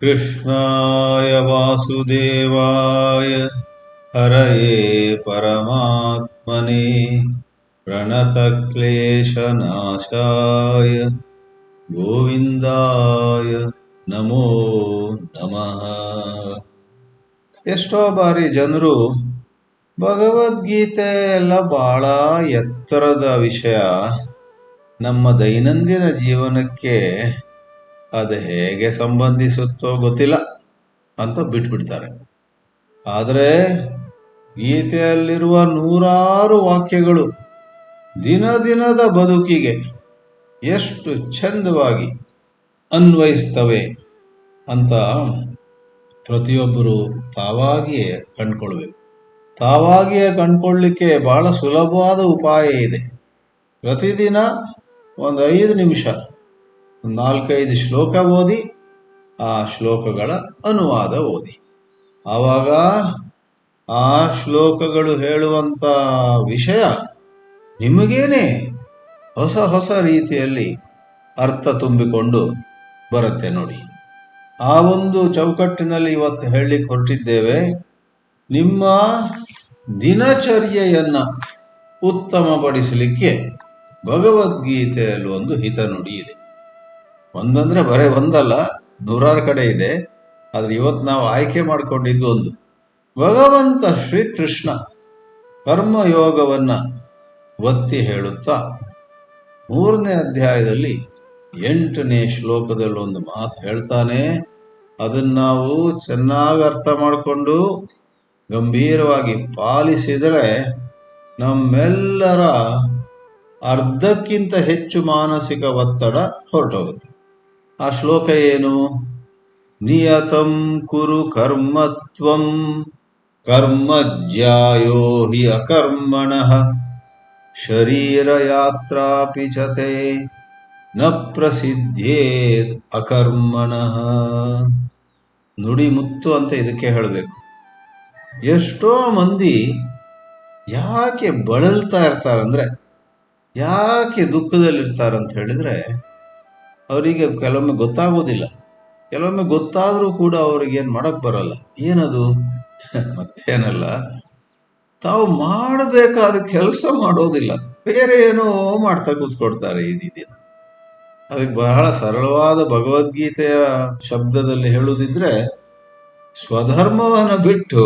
कृष्णाय वासुदेवाय हरये परमात्मने प्रणतक्लेशनाशाय ಗೋವಿಂದಾಯ ನಮೋ ನಮಃ. ಎಷ್ಟೋ ಬಾರಿ ಜನರು ಭಗವದ್ಗೀತೆ ಎಲ್ಲ ಬಹಳ ಎತ್ತರದ ವಿಷಯ, ನಮ್ಮ ದೈನಂದಿನ ಜೀವನಕ್ಕೆ ಅದು ಹೇಗೆ ಸಂಬಂಧಿಸುತ್ತೋ ಗೊತ್ತಿಲ್ಲ ಅಂತ ಬಿಟ್ಬಿಡ್ತಾರೆ. ಆದರೆ ಗೀತೆಯಲ್ಲಿರುವ ನೂರಾರು ವಾಕ್ಯಗಳು ದಿನ ದಿನದ ಬದುಕಿಗೆ ಎಷ್ಟು ಚಂದವಾಗಿ ಅನ್ವಯಿಸ್ತವೆ ಅಂತ ಪ್ರತಿಯೊಬ್ಬರು ತಾವಾಗಿಯೇ ಕಂಡುಕೊಳ್ಬೇಕು. ತಾವಾಗಿಯೇ ಕಂಡುಕೊಳ್ಳಿಕ್ಕೆ ಬಹಳ ಸುಲಭವಾದ ಉಪಾಯ ಇದೆ. ಪ್ರತಿದಿನ ಒಂದು 5 ನಿಮಿಷ 4-5 ಶ್ಲೋಕ ಓದಿ, ಆ ಶ್ಲೋಕಗಳ ಅನುವಾದ ಓದಿ. ಆವಾಗ ಆ ಶ್ಲೋಕಗಳು ಹೇಳುವಂಥ ವಿಷಯ ನಿಮಗೇನೆ ಹೊಸ ಹೊಸ ರೀತಿಯಲ್ಲಿ ಅರ್ಥ ತುಂಬಿಕೊಂಡು ಬರುತ್ತೆ ನೋಡಿ. ಆ ಒಂದು ಚೌಕಟ್ಟಿನಲ್ಲಿ ಇವತ್ತು ಹೇಳಲಿಕ್ಕೆ ಹೊರಟಿದ್ದೇವೆ. ನಿಮ್ಮ ದಿನಚರ್ಯೆಯನ್ನ ಉತ್ತಮಪಡಿಸಲಿಕ್ಕೆ ಭಗವದ್ಗೀತೆಯಲ್ಲಿ ಒಂದು ಹಿತನುಡಿ ಇದೆ. ಒಂದಂದ್ರೆ ಬರೇ ಒಂದಲ್ಲ, 100 ಕಡೆ ಇದೆ. ಆದ್ರೆ ಇವತ್ತು ನಾವು ಆಯ್ಕೆ ಮಾಡಿಕೊಂಡಿದ್ದು ಒಂದು. ಭಗವಂತ ಶ್ರೀಕೃಷ್ಣ ಕರ್ಮಯೋಗವನ್ನ ಒತ್ತಿ ಹೇಳುತ್ತಾ 3ನೇ ಅಧ್ಯಾಯದಲ್ಲಿ 8ನೇ ಶ್ಲೋಕದಲ್ಲಿ ಒಂದು ಮಾತು ಹೇಳ್ತಾನೆ. ಅದನ್ನ ನಾವು ಚೆನ್ನಾಗಿ ಅರ್ಥ ಮಾಡಿಕೊಂಡು ಗಂಭೀರವಾಗಿ ಪಾಲಿಸಿದರೆ ನಮ್ಮೆಲ್ಲರ ಅರ್ಧಕ್ಕಿಂತ ಹೆಚ್ಚು ಮಾನಸಿಕ ಒತ್ತಡ ಹೊರಟೋಗುತ್ತೆ. ಆ ಶ್ಲೋಕ ಏನು? ನಿಯತಂ ಕುರು ಕರ್ಮತ್ವಂ ಕರ್ಮಜ್ಯಾಯೋ ಹಿ ಅಕರ್ಮಣಃ ಶರೀರ ಯಾತ್ರಾಪಿ ಚತೆ ನ ಪ್ರಸಿದ್ಧೇತ್ ಅಕರ್ಮಣಃ. ನುಡಿ ಮುತ್ತು ಅಂತ ಇದಕ್ಕೆ ಹೇಳಬೇಕು. ಎಷ್ಟೋ ಮಂದಿ ಯಾಕೆ ಬಳಲ್ತಾ ಇರ್ತಾರಂದ್ರೆ, ಯಾಕೆ ದುಃಖದಲ್ಲಿರ್ತಾರಂತ ಹೇಳಿದ್ರೆ, ಅವರಿಗೆ ಕೆಲವೊಮ್ಮೆ ಗೊತ್ತಾಗೋದಿಲ್ಲ. ಕೆಲವೊಮ್ಮೆ ಗೊತ್ತಾದ್ರೂ ಕೂಡ ಅವ್ರಿಗೆ ಏನ್ ಮಾಡಕ್ ಬರಲ್ಲ. ಏನದು? ಮತ್ತೇನಲ್ಲ, ತಾವು ಮಾಡಬೇಕಾದ ಕೆಲಸ ಮಾಡೋದಿಲ್ಲ, ಬೇರೆ ಏನೋ ಮಾಡ್ತಾ ಕೂತ್ಕೊಡ್ತಾರೆ ಈ ದಿನ. ಅದಕ್ಕೆ ಬಹಳ ಸರಳವಾದ ಭಗವದ್ಗೀತೆಯ ಶಬ್ದದಲ್ಲಿ ಹೇಳುವುದಿದ್ರೆ, ಸ್ವಧರ್ಮವನ್ನು ಬಿಟ್ಟು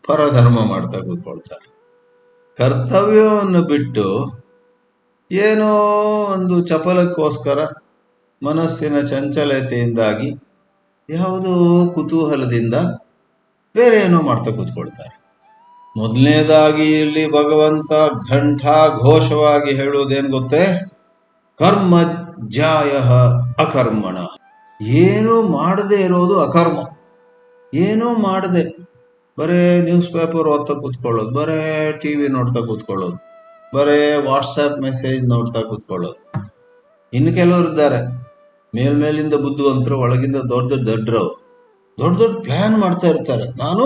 ಪರಧರ್ಮ ಮಾಡ್ತಾ ಕೂತ್ಕೊಳ್ತಾರೆ. ಕರ್ತವ್ಯವನ್ನು ಬಿಟ್ಟು ಏನೋ ಒಂದು ಚಪಲಕ್ಕೋಸ್ಕರ ಮನಸ್ಸಿನ ಚಂಚಲತೆಯಿಂದಾಗಿ ಯಾವುದೋ ಕುತೂಹಲದಿಂದ ಬೇರೆ ಏನೋ ಮಾಡ್ತಾ ಕೂತ್ಕೊಳ್ತಾರೆ. ಮೊದಲನೇದಾಗಿ ಇಲ್ಲಿ ಭಗವಂತ ಘಂಟಾ ಘೋಷವಾಗಿ ಹೇಳುವುದೇನು ಗೊತ್ತೇ? ಕರ್ಮ ಜಾಯ ಅಕರ್ಮಣ. ಏನೂ ಮಾಡದೆ ಇರೋದು ಅಕರ್ಮ. ಏನೂ ಮಾಡದೆ ಬರೇ ನ್ಯೂಸ್ ಪೇಪರ್ ಓದ್ತಾ ಕೂತ್ಕೊಳ್ಳೋದು, ಬರೇ ಟಿವಿ ನೋಡ್ತಾ ಕೂತ್ಕೊಳ್ಳೋದು, ಬರೇ ವಾಟ್ಸಪ್ ಮೆಸೇಜ್ ನೋಡ್ತಾ ಕೂತ್ಕೊಳ್ಳೋದು. ಇನ್ನು ಕೆಲವರು ಇದ್ದಾರೆ ಮೇಲ್ಮೇಲಿಂದ ಬುದ್ಧಿವಂತರು, ಒಳಗಿಂದ ದೊಡ್ಡ ದೊಡ್ಡರವ್ರು. ದೊಡ್ಡ ಪ್ಲಾನ್ ಮಾಡ್ತಾ ಇರ್ತಾರೆ. ನಾನು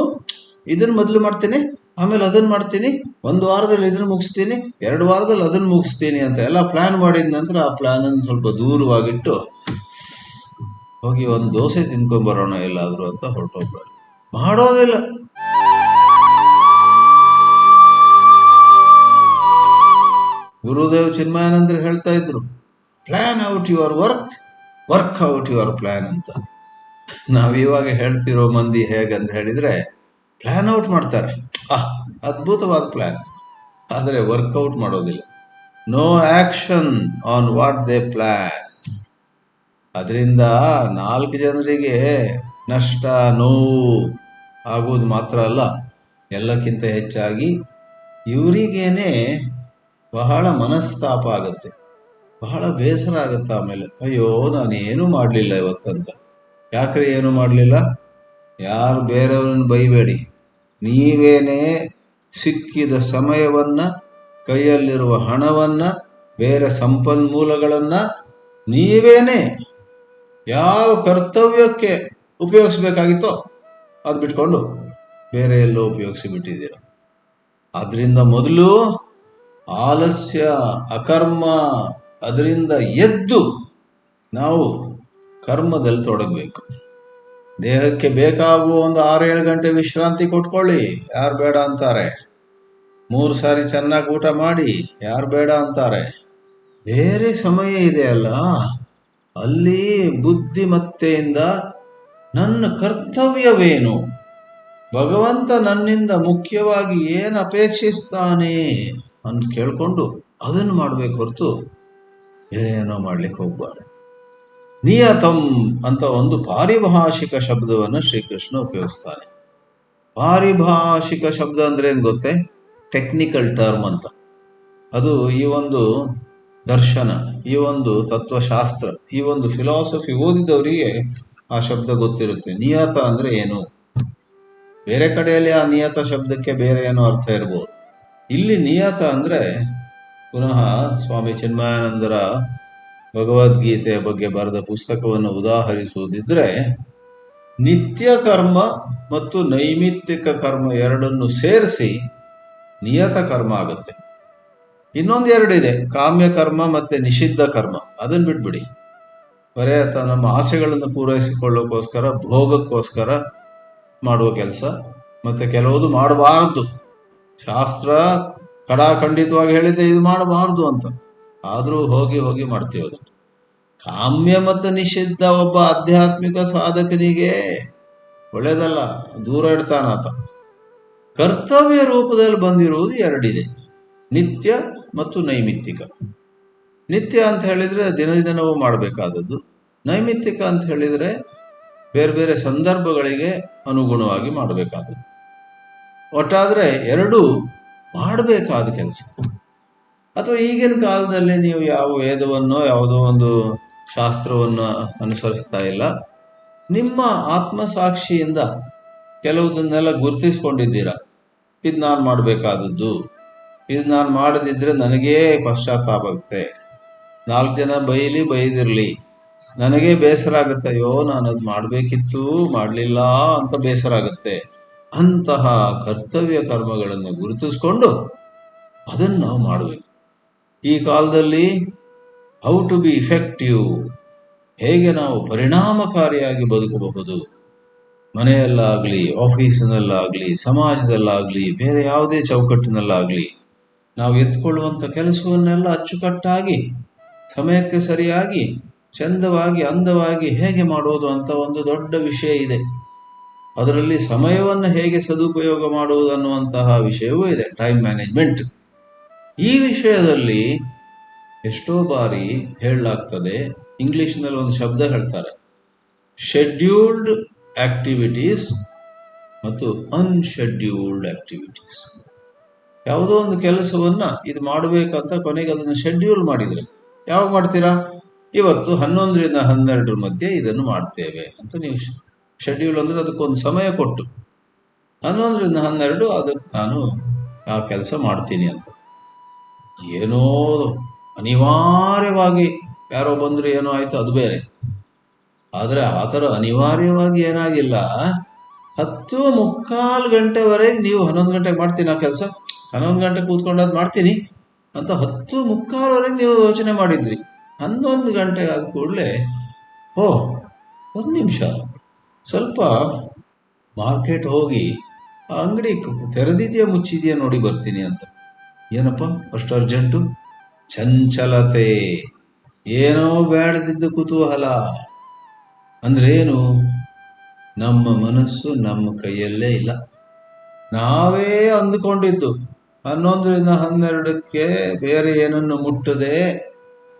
ಇದನ್ನ ಮೊದಲು ಮಾಡ್ತೀನಿ, ಆಮೇಲೆ ಅದನ್ನ ಮಾಡ್ತೀನಿ, 1 ವಾರದಲ್ಲಿ ಇದನ್ನ ಮುಗಿಸ್ತೀನಿ, 2 ವಾರದಲ್ಲಿ ಅದನ್ನ ಮುಗಿಸ್ತೀನಿ ಅಂತ ಎಲ್ಲ ಪ್ಲಾನ್ ಮಾಡಿದ ನಂತರ ಆ ಪ್ಲಾನ್ ಅನ್ನು ಸ್ವಲ್ಪ ದೂರವಾಗಿಟ್ಟು ಹೋಗಿ ಒಂದು ದೋಸೆ ತಿನ್ಕೊಂಡ್ ಬರೋಣ ಎಲ್ಲಾದ್ರೂ ಅಂತ ಹೊರಟೋಗ್ಬೇಡ. ಮಾಡೋದಿಲ್ಲ. ಗುರುದೇವ್ ಚಿನ್ಮಯಾನಂದರು ಹೇಳ್ತಾ ಇದ್ರು, plan out your work out your plan ಅಂತ. ನಾವಿವಾಗ ಹೇಳ್ತಿರೋ ಮಂದಿ ಹೇಗಂತ ಹೇಳಿದ್ರೆ, ಪ್ಲಾನ್ ಔಟ್ ಮಾಡ್ತಾರೆ, ಅದ್ಭುತವಾದ ಪ್ಲಾನ್, ಆದರೆ ವರ್ಕೌಟ್ ಮಾಡೋದಿಲ್ಲ. No action on what they plan. ಅದರಿಂದ 4 ಜನರಿಗೆ ನಷ್ಟ, ನೋವು ಆಗುವುದು ಮಾತ್ರ ಅಲ್ಲ, ಎಲ್ಲಕ್ಕಿಂತ ಹೆಚ್ಚಾಗಿ ಇವರಿಗೇನೆ ಬಹಳ ಮನಸ್ತಾಪ ಆಗತ್ತೆ, ಬಹಳ ಬೇಸರ ಆಗತ್ತೆ. ಆಮೇಲೆ ಅಯ್ಯೋ ನಾನೇನು ಮಾಡಲಿಲ್ಲ ಇವತ್ತಂತ. ಯಾಕ್ರಿ ಏನು ಮಾಡಲಿಲ್ಲ? ಯಾರು ಬೇರೆಯವ್ರನ್ನ ಬೈಬೇಡಿ, ನೀವೇನೇ ಸಿಕ್ಕಿದ ಸಮಯವನ್ನ, ಕೈಯಲ್ಲಿರುವ ಹಣವನ್ನ, ಬೇರೆ ಸಂಪನ್ಮೂಲಗಳನ್ನ ನೀವೇನೆ ಯಾವ ಕರ್ತವ್ಯಕ್ಕೆ ಉಪಯೋಗಿಸ್ಬೇಕಾಗಿತ್ತೋ ಅದು ಬಿಟ್ಕೊಂಡು ಬೇರೆ ಎಲ್ಲೋ ಉಪಯೋಗಿಸಿ ಬಿಟ್ಟಿದ್ದೀರ. ಆದ್ರಿಂದ ಮೊದಲು ಆಲಸ್ಯ, ಅಕರ್ಮ, ಅದರಿಂದ ಎದ್ದು ನಾವು ಕರ್ಮದಲ್ಲಿ ತೊಡಗಬೇಕು. ದೇಹಕ್ಕೆ ಬೇಕಾಗುವ ಒಂದು 6-7 ಗಂಟೆ ವಿಶ್ರಾಂತಿ ಕೊಟ್ಕೊಳ್ಳಿ, ಯಾರು ಬೇಡ ಅಂತಾರೆ. 3 ಸಾರಿ ಚೆನ್ನಾಗಿ ಊಟ ಮಾಡಿ, ಯಾರು ಬೇಡ ಅಂತಾರೆ. ಬೇರೆ ಸಮಯ ಇದೆ ಅಲ್ಲ, ಅಲ್ಲಿ ಬುದ್ಧಿಮತ್ತೆಯಿಂದ ನನ್ನ ಕರ್ತವ್ಯವೇನು, ಭಗವಂತ ನನ್ನಿಂದ ಮುಖ್ಯವಾಗಿ ಏನು ಅಪೇಕ್ಷಿಸ್ತಾನೆ ಅಂತ ಕೇಳ್ಕೊಂಡು ಅದನ್ನು ಮಾಡಬೇಕು ಹೊರತು ಬೇರೆ ಏನೋ ಮಾಡ್ಲಿಕ್ಕೆ ಹೋಗ್ಬಾರ್ದು. ನಿಯತಂ ಅಂತ ಒಂದು ಪಾರಿಭಾಷಿಕ ಶಬ್ದವನ್ನು ಶ್ರೀಕೃಷ್ಣ ಉಪಯೋಗಿಸ್ತಾನೆ. ಪಾರಿಭಾಷಿಕ ಶಬ್ದ ಅಂದ್ರೆ ಏನ್ ಗೊತ್ತೇ? ಟೆಕ್ನಿಕಲ್ ಟರ್ಮ್ ಅಂತ. ಅದು ಈ ಒಂದು ದರ್ಶನ, ಈ ಒಂದು ತತ್ವಶಾಸ್ತ್ರ, ಈ ಒಂದು ಫಿಲಾಸಫಿ ಓದಿದವರಿಗೆ ಆ ಶಬ್ದ ಗೊತ್ತಿರುತ್ತೆ. ನಿಯತ ಅಂದ್ರೆ ಏನು? ಬೇರೆ ಕಡೆಯಲ್ಲಿ ಆ ನಿಯತ ಶಬ್ದಕ್ಕೆ ಬೇರೆ ಏನೋ ಅರ್ಥ ಇರ್ಬೋದು. ಇಲ್ಲಿ ನಿಯತ ಅಂದ್ರೆ ಪುನಃ ಸ್ವಾಮಿ ಚಿನ್ಮಯಾನಂದರ ಭಗವದ್ಗೀತೆಯ ಬಗ್ಗೆ ಬರೆದ ಪುಸ್ತಕವನ್ನು ಉದಾಹರಿಸುವುದಿದ್ರೆ, ನಿತ್ಯ ಕರ್ಮ ಮತ್ತು ನೈಮಿತ್ತಿಕ ಕರ್ಮ ಎರಡನ್ನು ಸೇರಿಸಿ ನಿಯತ ಕರ್ಮ ಆಗುತ್ತೆ. ಇನ್ನೊಂದು ಎರಡಿದೆ, ಕಾಮ್ಯ ಕರ್ಮ ಮತ್ತೆ ನಿಷಿದ್ಧ ಕರ್ಮ. ಅದನ್ನು ಬಿಟ್ಬಿಡಿ. ಬರೇ ನಮ್ಮ ಆಸೆಗಳನ್ನು ಪೂರೈಸಿಕೊಳ್ಳೋಕ್ಕೋಸ್ಕರ, ಭೋಗಕ್ಕೋಸ್ಕರ ಮಾಡುವ ಕೆಲಸ, ಮತ್ತೆ ಕೆಲವುದು ಮಾಡಬಾರದು. ಶಾಸ್ತ್ರ ಖಂಡಿತವಾಗಿ ಹೇಳಿದೆ ಇದು ಮಾಡಬಾರದು ಅಂತ, ಆದ್ರೂ ಹೋಗಿ ಹೋಗಿ ಮಾಡ್ತೀವಿ ಅದನ್ನು. ಕಾಮ್ಯ ಮತ್ತು ನಿಷಿದ್ಧ ಒಬ್ಬ ಆಧ್ಯಾತ್ಮಿಕ ಸಾಧಕನಿಗೆ ಒಳ್ಳೇದಲ್ಲ, ದೂರ ಇಡ್ತಾನಾತ. ಕರ್ತವ್ಯ ರೂಪದಲ್ಲಿ ಬಂದಿರುವುದು ಎರಡಿದೆ, ನಿತ್ಯ ಮತ್ತು ನೈಮಿತ್ತಿಕ. ನಿತ್ಯ ಅಂತ ಹೇಳಿದ್ರೆ ದಿನದಿನವೂ ಮಾಡಬೇಕಾದದ್ದು, ನೈಮಿತ್ತಿಕ ಅಂತ ಹೇಳಿದ್ರೆ ಬೇರೆ ಬೇರೆ ಸಂದರ್ಭಗಳಿಗೆ ಅನುಗುಣವಾಗಿ ಮಾಡಬೇಕಾದದ್ದು. ಒಟ್ಟಾದ್ರೆ ಎರಡೂ ಮಾಡಬೇಕಾದ ಕೆಲಸ. ಅಥವಾ ಈಗಿನ ಕಾಲದಲ್ಲಿ ನೀವು ಯಾವ ವೇದವನ್ನೋ ಯಾವುದೋ ಒಂದು ಶಾಸ್ತ್ರವನ್ನು ಅನುಸರಿಸ್ತಾ ಇಲ್ಲ, ನಿಮ್ಮ ಆತ್ಮಸಾಕ್ಷಿಯಿಂದ ಕೆಲವುದನ್ನೆಲ್ಲ ಗುರುತಿಸ್ಕೊಂಡಿದ್ದೀರಾ. ಇದು ನಾನು ಮಾಡಬೇಕಾದದ್ದು, ಇದು ನಾನು ಮಾಡದಿದ್ರೆ ನನಗೇ ಪಶ್ಚಾತ್ತಾಪ ಆಗುತ್ತೆ, 4 ಜನ ಬೈದಿರಲಿ, ನನಗೇ ಬೇಸರ ಆಗುತ್ತೆ, ಅಯ್ಯೋ ನಾನು ಅದು ಮಾಡಬೇಕಿತ್ತು ಮಾಡಲಿಲ್ಲ ಅಂತ ಬೇಸರ ಆಗುತ್ತೆ. ಅಂತಹ ಕರ್ತವ್ಯ ಕರ್ಮಗಳನ್ನು ಗುರುತಿಸ್ಕೊಂಡು ಅದನ್ನು ನಾವು ಮಾಡಬೇಕು. ಈ ಕಾಲದಲ್ಲಿ ಹೌ ಟು ಬಿ ಇಫೆಕ್ಟಿವ್, ಹೇಗೆ ನಾವು ಪರಿಣಾಮಕಾರಿಯಾಗಿ ಬದುಕಬಹುದು, ಮನೆಯಲ್ಲಾಗಲಿ, ಆಫೀಸಿನಲ್ಲಾಗಲಿ, ಸಮಾಜದಲ್ಲಾಗಲಿ, ಬೇರೆ ಯಾವುದೇ ಚೌಕಟ್ಟಿನಲ್ಲಾಗಲಿ ನಾವು ಎತ್ಕೊಳ್ಳುವಂಥ ಕೆಲಸವನ್ನೆಲ್ಲ ಅಚ್ಚುಕಟ್ಟಾಗಿ, ಸಮಯಕ್ಕೆ ಸರಿಯಾಗಿ, ಚಂದವಾಗಿ, ಅಂದವಾಗಿ ಹೇಗೆ ಮಾಡೋದು ಅಂತ ಒಂದು ದೊಡ್ಡ ವಿಷಯ ಇದೆ. ಅದರಲ್ಲಿ ಸಮಯವನ್ನು ಹೇಗೆ ಸದುಪಯೋಗ ಮಾಡುವುದು ಅನ್ನುವಂತಹ ವಿಷಯವೂ ಇದೆ, ಟೈಮ್ ಮ್ಯಾನೇಜ್ಮೆಂಟ್. ಈ ವಿಷಯದಲ್ಲಿ ಎಷ್ಟೋ ಬಾರಿ ಹೇಳಲಾಗ್ತದೆ, ಇಂಗ್ಲಿಷ್ನಲ್ಲಿ ಒಂದು ಶಬ್ದ ಹೇಳ್ತಾರೆ, ಶೆಡ್ಯೂಲ್ಡ್ ಆಕ್ಟಿವಿಟೀಸ್ ಮತ್ತು ಅನ್ಶೆಡ್ಯೂಲ್ಡ್ ಆಕ್ಟಿವಿಟೀಸ್. ಯಾವುದೋ ಒಂದು ಕೆಲಸವನ್ನ ಇದು ಮಾಡಬೇಕಂತ ಕೊನೆಗೆ ಅದನ್ನು ಶೆಡ್ಯೂಲ್ ಮಾಡಿದರೆ, ಯಾವಾಗ ಮಾಡ್ತೀರಾ? ಇವತ್ತು 11ರಿಂದ 12 ಮಧ್ಯೆ ಇದನ್ನು ಮಾಡ್ತೇವೆ ಅಂತ ನೀವು ಶೆಡ್ಯೂಲ್ ಅಂದ್ರೆ ಅದಕ್ಕೊಂದು ಸಮಯ ಕೊಟ್ಟು 11ರಿಂದ 12 ಅದಕ್ಕೆ ನಾನು ಆ ಕೆಲಸ ಮಾಡ್ತೀನಿ ಅಂತ. ಏನೋ ಅನಿವಾರ್ಯವಾಗಿ ಯಾರೋ ಬಂದ್ರೆ ಏನೋ ಆಯ್ತು, ಅದು ಬೇರೆ. ಆದ್ರೆ ಆ ಥರ ಅನಿವಾರ್ಯವಾಗಿ ಏನಾಗಿಲ್ಲ, 10:45 ಗಂಟೆವರೆಗೆ ನೀವು 11 ಗಂಟೆಗೆ ಮಾಡ್ತೀನಿ ಆ ಕೆಲಸ, 11 ಗಂಟೆ ಕೂತ್ಕೊಂಡು ಅದು ಮಾಡ್ತೀನಿ ಅಂತ 10:45ವರೆಗೆ ನೀವು ಯೋಚನೆ ಮಾಡಿದ್ರಿ. 11 ಗಂಟೆ ಆದ ಕೂಡಲೇ ಒಂದು ನಿಮಿಷ ಸ್ವಲ್ಪ ಮಾರ್ಕೆಟ್ ಹೋಗಿ ಆ ಅಂಗಡಿ ತೆರೆದಿದೆಯಾ ಮುಚ್ಚಿದೆಯಾ ನೋಡಿ ಬರ್ತೀನಿ ಅಂತ. ಏನಪ್ಪ ಅಷ್ಟು ಅರ್ಜೆಂಟು? ಚಂಚಲತೆ, ಏನೋ ಬೇಡದಿದ್ದ ಕುತೂಹಲ. ಅಂದ್ರೆ ಏನು? ನಮ್ಮ ಮನಸ್ಸು ನಮ್ಮ ಕೈಯಲ್ಲೇ ಇಲ್ಲ. ನಾವೇ ಅಂದುಕೊಂಡಿದ್ದು 11ರಿಂದ 12ಕ್ಕೆ ಬೇರೆ ಏನನ್ನು ಮುಟ್ಟದೆ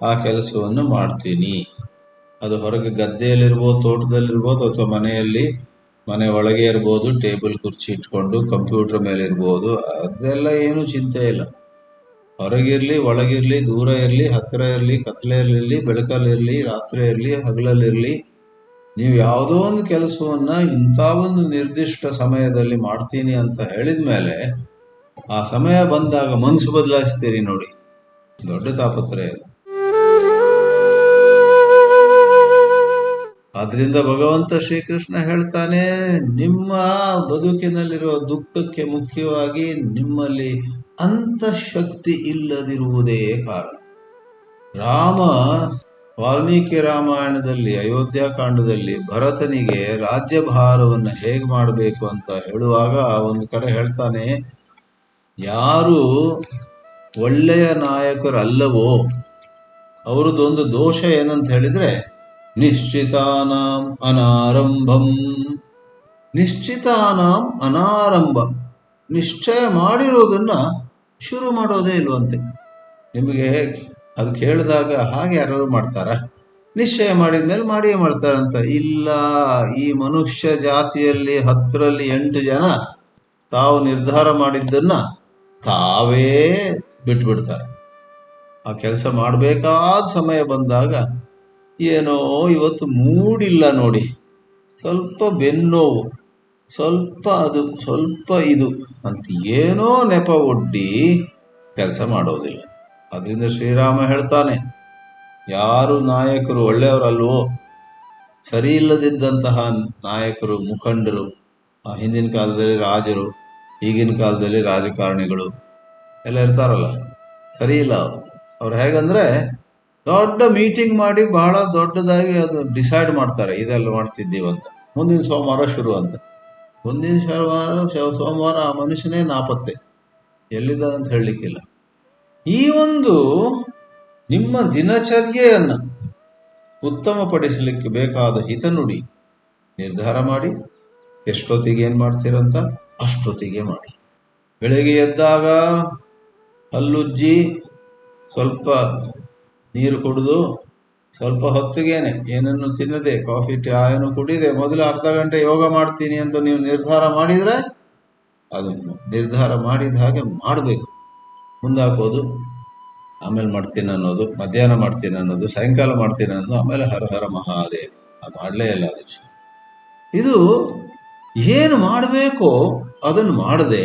ಆ ಕೆಲಸವನ್ನು ಮಾಡ್ತೀನಿ. ಅದು ಹೊರಗೆ ಗದ್ದೆಯಲ್ಲಿರ್ಬೋದು, ತೋಟದಲ್ಲಿರ್ಬೋದು, ಅಥವಾ ಮನೆ ಒಳಗೆ ಇರ್ಬೋದು, ಟೇಬಲ್ ಕುರ್ಚಿ ಇಟ್ಕೊಂಡು ಕಂಪ್ಯೂಟರ್ ಮೇಲೆ ಇರ್ಬೋದು, ಅದೆಲ್ಲ ಏನು ಚಿಂತೆ ಇಲ್ಲ. ಹೊರಗಿರ್ಲಿ, ಒಳಗಿರ್ಲಿ, ದೂರ ಇರಲಿ, ಹತ್ತಿರ ಇರಲಿ, ಕತ್ಲೆಯಲ್ಲಿರಲಿ, ಬೆಳಕಲ್ಲಿರಲಿ, ರಾತ್ರಿ ಇರಲಿ, ಹಗಲಲ್ಲಿರಲಿ, ನೀವು ಯಾವುದೋ ಒಂದು ಕೆಲಸವನ್ನ ಇಂಥ ಒಂದು ನಿರ್ದಿಷ್ಟ ಸಮಯದಲ್ಲಿ ಮಾಡ್ತೀನಿ ಅಂತ ಹೇಳಿದ ಮೇಲೆ ಆ ಸಮಯ ಬಂದಾಗ ಮನಸ್ಸು ಬದಲಾಯಿಸ್ತೀರಿ ನೋಡಿ, ದೊಡ್ಡ ತಾಪತ್ರಯ. ಆದ್ರಿಂದ ಭಗವಂತ ಶ್ರೀಕೃಷ್ಣ ಹೇಳ್ತಾನೆ, ನಿಮ್ಮ ಬದುಕಿನಲ್ಲಿರುವ ದುಃಖಕ್ಕೆ ಮುಖ್ಯವಾಗಿ ನಿಮ್ಮಲ್ಲಿ ಅಂತಃಶಕ್ತಿ ಇಲ್ಲದಿರುವುದೇ ಕಾರಣ. ರಾಮ ವಾಲ್ಮೀಕಿ ರಾಮಾಯಣದಲ್ಲಿ ಅಯೋಧ್ಯಾಕಾಂಡದಲ್ಲಿ ಭರತನಿಗೆ ರಾಜ್ಯಭಾರವನ್ನು ಹೇಗೆ ಮಾಡಬೇಕು ಅಂತ ಹೇಳುವಾಗ ಒಂದು ಕಡೆ ಹೇಳ್ತಾನೆ, ಯಾರು ಒಳ್ಳೆಯ ನಾಯಕರಲ್ಲವೋ ಅವರದೊಂದು ದೋಷ ಏನಂತ ಹೇಳಿದ್ರೆ ನಿಶ್ಚಿತಾನಾಂ ಅನಾರಂಭಂ. ನಿಶ್ಚಿತಾನಾಂ ಅನಾರಂಭಂ, ನಿಶ್ಚಯ ಮಾಡಿರೋದನ್ನ ಶುರು ಮಾಡೋದೇ ಇಲ್ವಂತೆ. ನಿಮಗೆ ಅದು ಕೇಳಿದಾಗ ಹಾಗೆ ಯಾರು ಮಾಡ್ತಾರ? ನಿಶ್ಚಯ ಮಾಡಿದ್ಮೇಲೆ ಮಾಡಿಯೇ ಮಾಡ್ತಾರಂತ? ಇಲ್ಲ. ಈ ಮನುಷ್ಯ ಜಾತಿಯಲ್ಲಿ 10ರಲ್ಲಿ 8 ಜನ ತಾವು ನಿರ್ಧಾರ ಮಾಡಿದ್ದನ್ನ ತಾವೇ ಬಿಟ್ಬಿಡ್ತಾರೆ. ಆ ಕೆಲಸ ಮಾಡಬೇಕಾದ ಸಮಯ ಬಂದಾಗ ಏನೋ ಇವತ್ತು ಮೂಡಿಲ್ಲ ನೋಡಿ, ಸ್ವಲ್ಪ ಬೆನ್ನೋವು, ಸ್ವಲ್ಪ ಅದು, ಸ್ವಲ್ಪ ಇದು ಅಂತ ಏನೋ ನೆಪ ಒಡ್ಡಿ ಕೆಲಸ ಮಾಡೋದಿಲ್ಲ. ಅದರಿಂದ ಶ್ರೀರಾಮ ಹೇಳ್ತಾನೆ, ಯಾರು ನಾಯಕರು ಒಳ್ಳೆಯವರಲ್ವೋ, ಸರಿ ಇಲ್ಲದಿದ್ದಂತಹ ನಾಯಕರು, ಮುಖಂಡರು, ಆ ಹಿಂದಿನ ಕಾಲದಲ್ಲಿ ರಾಜರು, ಈಗಿನ ಕಾಲದಲ್ಲಿ ರಾಜಕಾರಣಿಗಳು ಎಲ್ಲ ಇರ್ತಾರಲ್ಲ, ಸರಿ ಇಲ್ಲ ಅವರು. ಅವ್ರು ಹೇಗಂದ್ರೆ ದೊಡ್ಡ ಮೀಟಿಂಗ್ ಮಾಡಿ ಬಹಳ ದೊಡ್ಡದಾಗಿ ಅದು ಡಿಸೈಡ್ ಮಾಡ್ತಾರೆ, ಇದೆಲ್ಲ ಮಾಡ್ತಿದ್ದೀವಂತ, ಮುಂದಿನ ಸೋಮವಾರ ಶುರು ಅಂತ. ಮುಂದಿನ ಸೋಮವಾರ ಆ ಮನುಷ್ಯನೇ ನಾಪತ್ತೆ, ಎಲ್ಲಿದ್ದಾನಂತ ಹೇಳಲಿಕ್ಕಿಲ್ಲ. ಈ ಒಂದು ನಿಮ್ಮ ದಿನಚರ್ಯೆಯನ್ನು ಉತ್ತಮಪಡಿಸಲಿಕ್ಕೆ ಬೇಕಾದ ಹಿತನುಡಿ ನಿರ್ಧಾರ ಮಾಡಿ, ಎಷ್ಟೊತ್ತಿಗೆ ಏನು ಮಾಡ್ತೀರಂತ ಅಷ್ಟೊತ್ತಿಗೆ ಮಾಡಿ. ಬೆಳಗ್ಗೆ ಎದ್ದಾಗ ಹಲ್ಲುಜ್ಜಿ ಸ್ವಲ್ಪ ನೀರು ಕುಡಿದು ಸ್ವಲ್ಪ ಹೊತ್ತಿಗೇನೆ ಏನನ್ನು ತಿನ್ನದೆ, ಕಾಫಿ ಚಾಯನ್ನು ಕುಡಿದೆ, ಮೊದಲು ಅರ್ಧ ಗಂಟೆ ಯೋಗ ಮಾಡ್ತೀನಿ ಅಂತ ನೀವು ನಿರ್ಧಾರ ಮಾಡಿದರೆ ಅದನ್ನು ನಿರ್ಧಾರ ಮಾಡಿದ ಹಾಗೆ ಮಾಡಬೇಕು. ಮುಂದಾಕೋದು, ಆಮೇಲೆ ಮಾಡ್ತೀನಿ ಅನ್ನೋದು, ಮಧ್ಯಾಹ್ನ ಮಾಡ್ತೀನಿ ಅನ್ನೋದು, ಸಾಯಂಕಾಲ ಮಾಡ್ತೀನಿ ಅನ್ನೋದು, ಆಮೇಲೆ ಹರ ಹರ ಮಹಾದೇವ, ಅದು ಮಾಡಲೇ ಇಲ್ಲ. ಅದು ಇದು ಏನು ಮಾಡಬೇಕೋ ಅದನ್ನು ಮಾಡದೆ,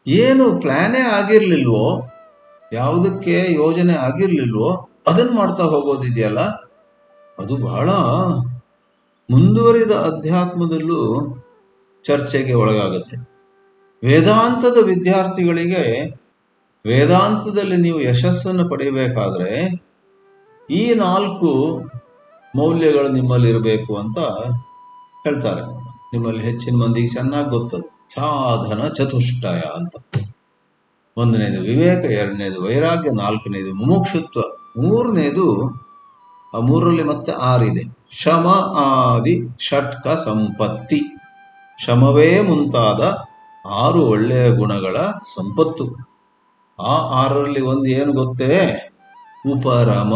ಏನು ಪ್ಲಾನೇ ಆಗಿರ್ಲಿಲ್ವೋ, ಯಾವುದಕ್ಕೆ ಯೋಜನೆ ಆಗಿರ್ಲಿಲ್ವೋ ಅದನ್ನು ಮಾಡ್ತಾ ಹೋಗೋದಿದೆಯಲ್ಲ, ಅದು ಬಹಳ ಮುಂದುವರಿದ ಅಧ್ಯಾತ್ಮದಲ್ಲೂ ಚರ್ಚೆಗೆ ಒಳಗಾಗುತ್ತೆ. ವೇದಾಂತದ ವಿದ್ಯಾರ್ಥಿಗಳಿಗೆ ವೇದಾಂತದಲ್ಲಿ ನೀವು ಯಶಸ್ಸನ್ನು ಪಡೆಯಬೇಕಾದ್ರೆ ಈ 4 ಮೌಲ್ಯಗಳು ನಿಮ್ಮಲ್ಲಿ ಇರಬೇಕು ಅಂತ ಹೇಳ್ತಾರೆ. ನಿಮ್ಮಲ್ಲಿ ಹೆಚ್ಚಿನ ಮಂದಿಗೆ ಚೆನ್ನಾಗಿ ಗೊತ್ತದು, ಸಾಧನ ಚತುಷ್ಟಯ ಅಂತ. 1ನೇದು ವಿವೇಕ, 2ನೇದು ವೈರಾಗ್ಯ, 4ನೇದು ಮುಮುಕ್ಷುತ್ವ, 3ನೇದು ಆ 3ರಲ್ಲಿ ಮತ್ತೆ 6 ಇದೆ, ಶಮ ಆದಿ ಷಟ್ಕ ಸಂಪತ್ತಿ. ಶಮವೇ ಮುಂತಾದ 6 ಒಳ್ಳೆಯ ಗುಣಗಳ ಸಂಪತ್ತು. ಆ 6ರಲ್ಲಿ ಒಂದು ಏನು ಗೊತ್ತೇ? ಉಪರಮ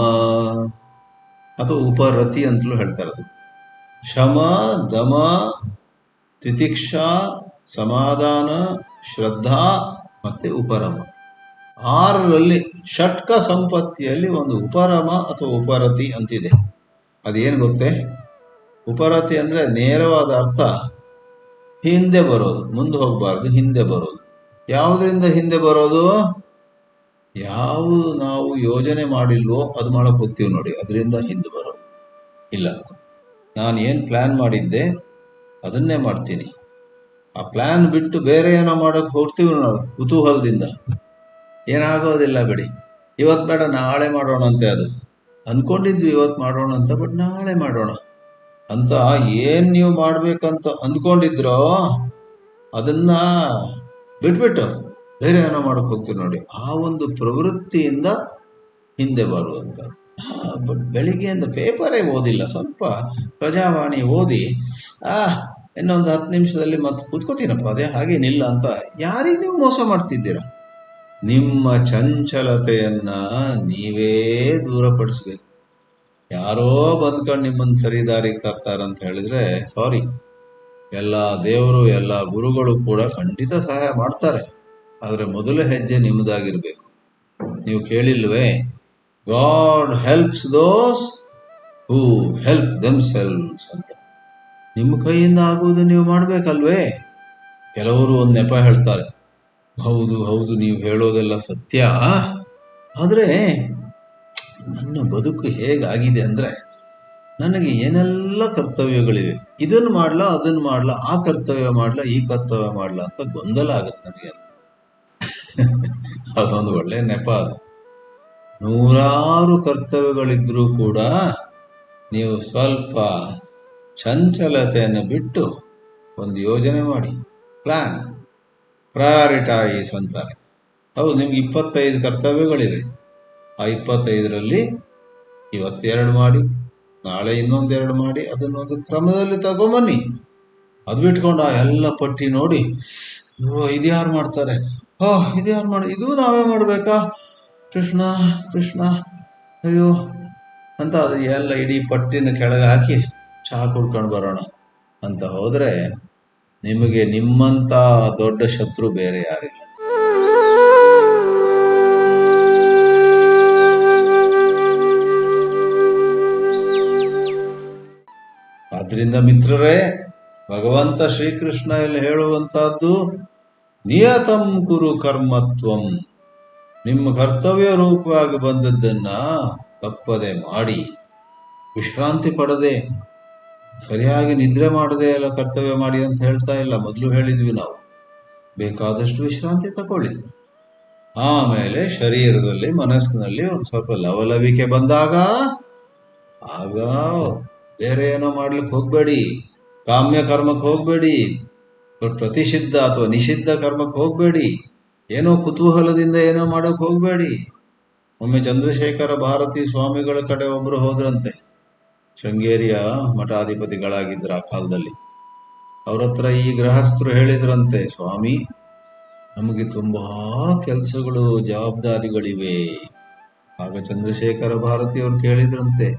ಅಥವಾ ಉಪರತಿ ಅಂತಲೂ ಹೇಳ್ತಾರೆ. ಅದು ಶಮ, ದಮ, ತಿತಿಕ್ಷಾ, ಸಮಾಧಾನ, ಶ್ರದ್ಧಾ ಮತ್ತೆ ಉಪರಮ. 6ರಲ್ಲಿ ಷಟ್ಕ ಸಂಪತ್ತಿಯಲ್ಲಿ ಒಂದು ಉಪರಮ ಅಥವಾ ಉಪರತಿ ಅಂತಿದೆ. ಅದೇನು ಗೊತ್ತೇ? ಉಪರತಿ ಅಂದ್ರೆ ನೇರವಾದ ಅರ್ಥ ಹಿಂದೆ ಬರೋದು, ಮುಂದೆ ಹೋಗಬಾರ್ದು, ಹಿಂದೆ ಬರೋದು. ಯಾವುದರಿಂದ ಹಿಂದೆ ಬರೋದು? ಯಾವುದು ನಾವು ಯೋಜನೆ ಮಾಡಿಲ್ವೋ ಅದು ಮಾಡಕ್ ಹೋಗ್ತೀವಿ ನೋಡಿ, ಅದರಿಂದ ಹಿಂದೆ ಬರೋದು. ಇಲ್ಲ, ನಾನು ಏನು ಪ್ಲಾನ್ ಮಾಡಿದ್ದೆ ಅದನ್ನೇ ಮಾಡ್ತೀನಿ. ಆ ಪ್ಲಾನ್ ಬಿಟ್ಟು ಬೇರೆ ಏನೋ ಮಾಡಕ್ ಹೋಗ್ತೀವಿ ನಾವು ಕುತೂಹಲದಿಂದ, ಏನಾಗೋದಿಲ್ಲ ಬಿಡಿ, ಇವತ್ತು ಬೇಡ ನಾಳೆ ಮಾಡೋಣ ಅಂತೆ. ಅದು ಅಂದ್ಕೊಂಡಿದ್ವಿ ಇವತ್ತು ಮಾಡೋಣ ಅಂತ, ಬಟ್ ನಾಳೆ ಮಾಡೋಣ ಅಂತ ಏನ್ ನೀವು ಮಾಡ್ಬೇಕಂತ ಅಂದ್ಕೊಂಡಿದ್ರೋ ಅದನ್ನ ಬಿಟ್ಬಿಟ್ಟು ಬೇರೆ ಏನೋ ಮಾಡಕ್ ಹೋಗ್ತೀವಿ ನೋಡಿ. ಆ ಒಂದು ಪ್ರವೃತ್ತಿಯಿಂದ ಹಿಂದೆ ಬರುವಂತ. ಬಟ್ ಬೆಳಿಗ್ಗೆಯಿಂದ ಪೇಪರೇ ಓದಿಲ್ಲ, ಸ್ವಲ್ಪ ಪ್ರಜಾವಾಣಿ ಓದಿ ಇನ್ನೊಂದು 10 ನಿಮಿಷದಲ್ಲಿ ಮತ್ತೆ ಕೂತ್ಕೋತೀನಪ್ಪ, ಅದೇ ಹಾಗೇನಿಲ್ಲ ಅಂತ ಯಾರಿಗೆ ನೀವು ಮೋಸ ಮಾಡ್ತಿದ್ದೀರಾ? ನಿಮ್ಮ ಚಂಚಲತೆಯನ್ನ ನೀವೇ ದೂರಪಡಿಸ್ಬೇಕು. ಯಾರೋ ಬಂದ್ಕೊಂಡು ನಿಮ್ಮನ್ನು ಸರಿ ದಾರಿಗೆ ತರ್ತಾರಂತ ಹೇಳಿದ್ರೆ ಸಾರಿ, ಎಲ್ಲ ದೇವರು ಎಲ್ಲ ಗುರುಗಳು ಕೂಡ ಖಂಡಿತ ಸಹಾಯ ಮಾಡ್ತಾರೆ. ಆದರೆ ಮೊದಲ ಹೆಜ್ಜೆ ನಿಮ್ಮದಾಗಿರ್ಬೇಕು. ನೀವು ಕೇಳಿಲ್ವೇ, God helps those who help themselves ಅಂತ. ನಿಮ್ಮ ಕೈಯಿಂದ ಆಗುವುದು ನೀವು ಮಾಡ್ಬೇಕಲ್ವೇ? ಕೆಲವರು ಒಂದು ನೆಪ ಹೇಳ್ತಾರೆ, ಹೌದು ಹೌದು ನೀವು ಹೇಳೋದೆಲ್ಲ ಸತ್ಯ, ಆದರೆ ನನ್ನ ಬದುಕು ಹೇಗಾಗಿದೆ ಅಂದ್ರೆ ನನಗೆ ಏನೆಲ್ಲ ಕರ್ತವ್ಯಗಳಿವೆ, ಇದನ್ನು ಮಾಡ್ಲಾ ಅದನ್ನು ಮಾಡ್ಲಾ, ಆ ಕರ್ತವ್ಯ ಮಾಡ್ಲಾ ಈ ಕರ್ತವ್ಯ ಮಾಡ್ಲಾ ಅಂತ ಗೊಂದಲ ಆಗುತ್ತೆ ನನಗೆ. ಅದೊಂದು ಒಳ್ಳೆ ನೆಪ ಅದು. ನೂರಾರು ಕರ್ತವ್ಯಗಳಿದ್ರೂ ಕೂಡ ನೀವು ಸ್ವಲ್ಪ ಚಂಚಲತೆಯನ್ನು ಬಿಟ್ಟು ಒಂದು ಯೋಜನೆ ಮಾಡಿ, ಪ್ಲಾನ್, ಪ್ರಯಾರಿಟೈಸ್ ಅಂತಾರೆ. ಹೌದು, ನಿಮ್ಗೆ 25 ಕರ್ತವ್ಯಗಳಿವೆ. ಆ 25ರಲ್ಲಿ ಇವತ್ತೆರಡು ಮಾಡಿ, ನಾಳೆ ಇನ್ನೊಂದೆರಡು ಮಾಡಿ, ಅದನ್ನೊಂದು ಕ್ರಮದಲ್ಲಿ ತಗೊಂಬನ್ನಿ. ಅದು ಬಿಟ್ಕೊಂಡು ಆ ಎಲ್ಲ ಪಟ್ಟಿ ನೋಡಿ, ಇದು ಯಾರು ಮಾಡ್ತಾರೆ, ಇದು ಯಾರು ಇದು ನಾವೇ ಮಾಡ್ಬೇಕಾ, ಕೃಷ್ಣ ಕೃಷ್ಣ ಅಯ್ಯೋ ಅಂತ ಅದು ಎಲ್ಲ ಇಡೀ ಪಟ್ಟಿನ ಕೆಳಗೆ ಹಾಕಿ ಚಹಾ ಕುಡ್ಕೊಂಡು ಬರೋಣ ಅಂತ ಹೋದ್ರೆ ನಿಮಗೆ ನಿಮ್ಮಂತ ದೊಡ್ಡ ಶತ್ರು ಬೇರೆ ಯಾರಿಲ್ಲ. ಆದ್ರಿಂದ ಮಿತ್ರರೇ, ಭಗವಂತ ಶ್ರೀಕೃಷ್ಣ ಇಲ್ಲಿ ಹೇಳುವಂತಹದ್ದು ನಿಯತಂ ಕುರು ಕರ್ಮತ್ವಂ, ನಿಮ್ಮ ಕರ್ತವ್ಯ ರೂಪವಾಗಿ ಬಂದದ್ದನ್ನ ತಪ್ಪದೆ ಮಾಡಿ, ವಿಶ್ರಾಂತಿ ಪಡದೆ, ಸರಿಯಾಗಿ ನಿದ್ರೆ ಮಾಡದೆ ಎಲ್ಲ ಕರ್ತವ್ಯ ಮಾಡಿ ಅಂತ ಹೇಳ್ತಾ ಇಲ್ಲ. ಮೊದಲು ಹೇಳಿದ್ವಿ ನಾವು, ಬೇಕಾದಷ್ಟು ವಿಶ್ರಾಂತಿ ತಗೊಳ್ಳಿ. ಆಮೇಲೆ ಶರೀರದಲ್ಲಿ ಮನಸ್ಸಿನಲ್ಲಿ ಒಂದು ಸ್ವಲ್ಪ ಲವಲವಿಕೆ ಬಂದಾಗ ಆಗ ಬೇರೆ ಏನೋ ಮಾಡ್ಲಿಕ್ಕೆ ಹೋಗ್ಬೇಡಿ, ಕಾಮ್ಯ ಕರ್ಮಕ್ಕೆ ಹೋಗ್ಬೇಡಿ, ಪ್ರತಿಷಿದ್ಧ ಅಥವಾ ನಿಷಿದ್ಧ ಕರ್ಮಕ್ಕೆ ಹೋಗ್ಬೇಡಿ, ಏನೋ ಕುತೂಹಲದಿಂದ ಏನೋ ಮಾಡೋಕೆ ಹೋಗ್ಬೇಡಿ. ಒಮ್ಮೆ ಚಂದ್ರಶೇಖರ ಭಾರತಿ ಸ್ವಾಮಿಗಳ ಕಡೆ ಒಬ್ರು ಹೋದ್ರಂತೆ, ಶೃಂಗೇರಿಯ ಮಠಾಧಿಪತಿಗಳಾಗಿದ್ರು ಆ ಕಾಲದಲ್ಲಿ. ಅವ್ರ ಹತ್ರ ಈ ಗೃಹಸ್ಥರು ಹೇಳಿದ್ರಂತೆ, ಸ್ವಾಮಿ ನಮಗೆ ತುಂಬಾ ಕೆಲಸಗಳು ಜವಾಬ್ದಾರಿಗಳಿವೆ. ಆಗ ಚಂದ್ರಶೇಖರ ಭಾರತಿ ಅವ್ರು ಕೇಳಿದ್ರಂತೆ,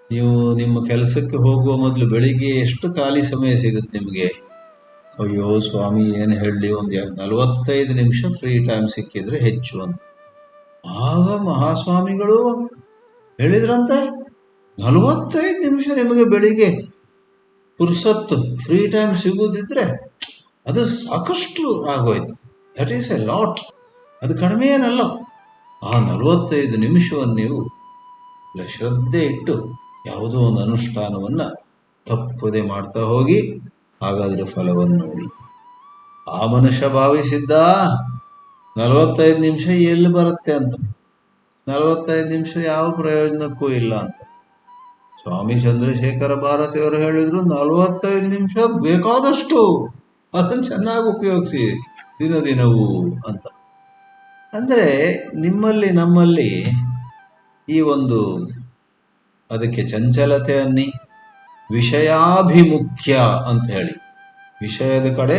ನೀವು ನಿಮ್ಮ ಕೆಲಸಕ್ಕೆ ಹೋಗುವ ಮೊದಲು ಬೆಳಿಗ್ಗೆ ಎಷ್ಟು ಖಾಲಿ ಸಮಯ ಸಿಗುತ್ತೆ ನಿಮಗೆ? ಅಯ್ಯೋ ಸ್ವಾಮಿ ಏನು ಹೇಳಲಿ, ಒಂದು 45 ನಿಮಿಷ ಫ್ರೀ ಟೈಮ್ ಸಿಕ್ಕಿದ್ರೆ ಹೆಚ್ಚು ಅಂತ. ಆಗ ಮಹಾಸ್ವಾಮಿಗಳು ಹೇಳಿದ್ರಂತೆ, 45 ನಿಮಿಷ ನಿಮಗೆ ಬೆಳಿಗ್ಗೆ ಪುರ್ಸತ್ತು ಫ್ರೀ ಟೈಮ್ ಸಿಗುದಿದ್ರೆ ಅದು ಸಾಕಷ್ಟು ಆಗೋಯ್ತು. ದಟ್ ಈಸ್ ಎ ಲಾಟ್, ಅದು ಕಡಿಮೆ ಏನಲ್ಲ. ಆ 45 ನಿಮಿಷವನ್ನು ನೀವು ಶ್ರದ್ಧೆ ಇಟ್ಟು ಯಾವುದೋ ಒಂದು ಅನುಷ್ಠಾನವನ್ನ ತಪ್ಪದೆ ಮಾಡ್ತಾ ಹೋಗಿ, ಹಾಗಾದ್ರೆ ಫಲವನ್ನು ನೋಡಿ. ಆ ಮನುಷ್ಯ ಭಾವಿಸಿದ್ದ 45 ನಿಮಿಷ ಎಲ್ಲಿ ಬರುತ್ತೆ ಅಂತ, 45 ನಿಮಿಷ ಯಾವ ಪ್ರಯೋಜನಕ್ಕೂ ಇಲ್ಲ ಅಂತ. ಸ್ವಾಮಿ ಚಂದ್ರಶೇಖರ ಭಾರತಿಯವರು ಹೇಳಿದ್ರು 45 ನಿಮಿಷ ಬೇಕಾದಷ್ಟು, ಅದನ್ನು ಚೆನ್ನಾಗಿ ಉಪಯೋಗಿಸಿ ದಿನವೂ ಅಂತ. ಅಂದ್ರೆ ನಿಮ್ಮಲ್ಲಿ ನಮ್ಮಲ್ಲಿ ಈ ಒಂದು ಅದಕ್ಕೆ ಚಂಚಲತೆ ಅನ್ನಿ, ವಿಷಯಾಭಿಮುಖ್ಯ ಅಂತ ಹೇಳಿ, ವಿಷಯದ ಕಡೆ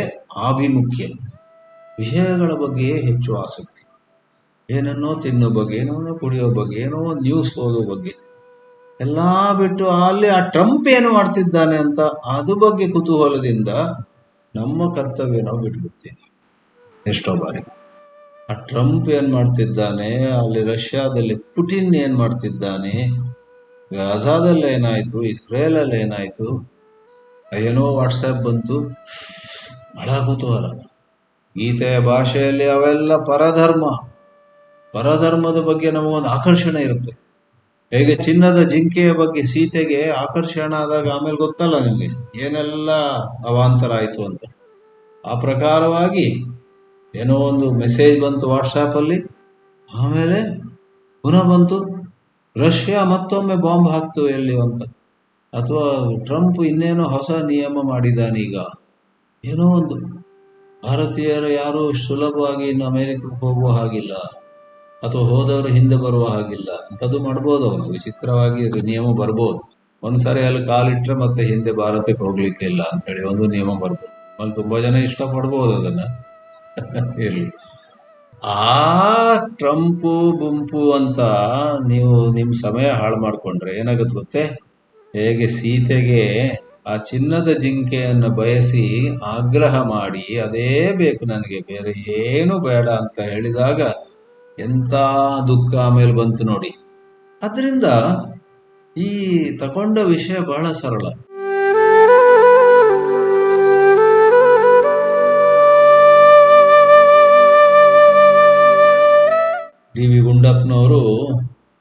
ಆಭಿಮುಖ್ಯ, ವಿಷಯಗಳ ಬಗ್ಗೆ ಹೆಚ್ಚು ಆಸಕ್ತಿ, ಏನನ್ನೋ ತಿನ್ನೋ ಬಗ್ಗೆ, ಏನೋ ಕುಡಿಯೋ ಬಗ್ಗೆ, ಏನೋ ನ್ಯೂಸ್ ಓದೋ ಬಗ್ಗೆ ಎಲ್ಲ ಬಿಟ್ಟು ಅಲ್ಲಿ ಆ ಟ್ರಂಪ್ ಏನು ಮಾಡ್ತಿದ್ದಾನೆ ಅಂತ ಅದ್ರ ಬಗ್ಗೆ ಕುತೂಹಲದಿಂದ ನಮ್ಮ ಕರ್ತವ್ಯ ನಾವು ಬಿಟ್ಬಿಡ್ತೀವಿ ಎಷ್ಟೋ ಬಾರಿ. ಆ ಟ್ರಂಪ್ ಏನ್ ಮಾಡ್ತಿದ್ದಾನೆ, ಅಲ್ಲಿ ರಷ್ಯಾದಲ್ಲಿ ಪುಟಿನ್ ಏನ್ ಮಾಡ್ತಿದ್ದಾನೆ, ಗಾಜಾದಲ್ಲಿ ಏನಾಯ್ತು, ಇಸ್ರೇಲಲ್ಲಿ ಏನಾಯ್ತು, ಏನೋ ವಾಟ್ಸಪ್ ಬಂತು, ಬಹಳ ಕುತೂಹಲ. ಗೀತೆಯ ಭಾಷೆಯಲ್ಲಿ ಅವೆಲ್ಲ ಪರಧರ್ಮದ ಬಗ್ಗೆ ನಮಗೊಂದು ಆಕರ್ಷಣೆ ಇರುತ್ತೆ. ಹೇಗೆ ಚಿನ್ನದ ಜಿಂಕೆಯ ಬಗ್ಗೆ ಸೀತೆಗೆ ಆಕರ್ಷಣೆ ಆದಾಗ ಆಮೇಲೆ ಗೊತ್ತಲ್ಲ ನಿಮಗೆ ಏನೆಲ್ಲ ಅವಾಂತರ ಆಯ್ತು ಅಂತ. ಆ ಪ್ರಕಾರವಾಗಿ ಏನೋ ಒಂದು ಮೆಸೇಜ್ ಬಂತು ವಾಟ್ಸಾಪ್ ಅಲ್ಲಿ, ಆಮೇಲೆ ಪುನಃ ಬಂತು ರಷ್ಯಾ ಮತ್ತೊಮ್ಮೆ ಬಾಂಬ್ ಹಾಕ್ತು ಎಲ್ಲಿ ಅಂತ, ಅಥವಾ ಟ್ರಂಪ್ ಇನ್ನೇನೋ ಹೊಸ ನಿಯಮ ಮಾಡಿದಾನೀಗ, ಏನೋ ಒಂದು ಭಾರತೀಯರು ಯಾರು ಸುಲಭವಾಗಿ ಇನ್ನು ಅಮೆರಿಕಕ್ಕೆ ಹೋಗುವ ಹಾಗಿಲ್ಲ, ಅಥವಾ ಹೋದವರು ಹಿಂದೆ ಬರುವ ಹಾಗಿಲ್ಲ ಅಂತದ್ದು ಮಾಡ್ಬೋದು ಅವನು. ವಿಚಿತ್ರವಾಗಿ ಅದು ನಿಯಮ ಬರ್ಬೋದು, ಒಂದ್ಸರಿ ಅಲ್ಲಿ ಕಾಲಿಟ್ರೆ ಮತ್ತೆ ಹಿಂದೆ ಭಾರತಕ್ಕೆ ಹೋಗ್ಲಿಕ್ಕೆ ಇಲ್ಲ ಅಂತ ಹೇಳಿ ಒಂದು ನಿಯಮ ಬರ್ಬೋದು. ಅಲ್ಲಿ ತುಂಬಾ ಜನ ಇಷ್ಟಪಡ್ಬೋದು ಅದನ್ನ ಇರ್ಲಿ. ಆ ಟ್ರಂಪು ಗುಂಪು ಅಂತ ನೀವು ನಿಮ್ ಸಮಯ ಹಾಳು ಮಾಡ್ಕೊಂಡ್ರೆ ಏನಾಗುತ್ತೆ ಗೊತ್ತೇ? ಹೇಗೆ ಸೀತೆಗೆ ಆ ಚಿನ್ನದ ಜಿಂಕೆಯನ್ನು ಬಯಸಿ ಆಗ್ರಹ ಮಾಡಿ ಅದೇ ಬೇಕು ನನಗೆ, ಬೇರೆ ಏನು ಬೇಡ ಅಂತ ಹೇಳಿದಾಗ ಎಂತ ದುಃಖ ಆಮೇಲೆ ಬಂತು ನೋಡಿ. ಅದರಿಂದ ಈ ತಗೊಂಡ ವಿಷಯ ಬಹಳ ಸರಳ. ಡಿ ವಿ ಗುಂಡಪ್ಪನವರು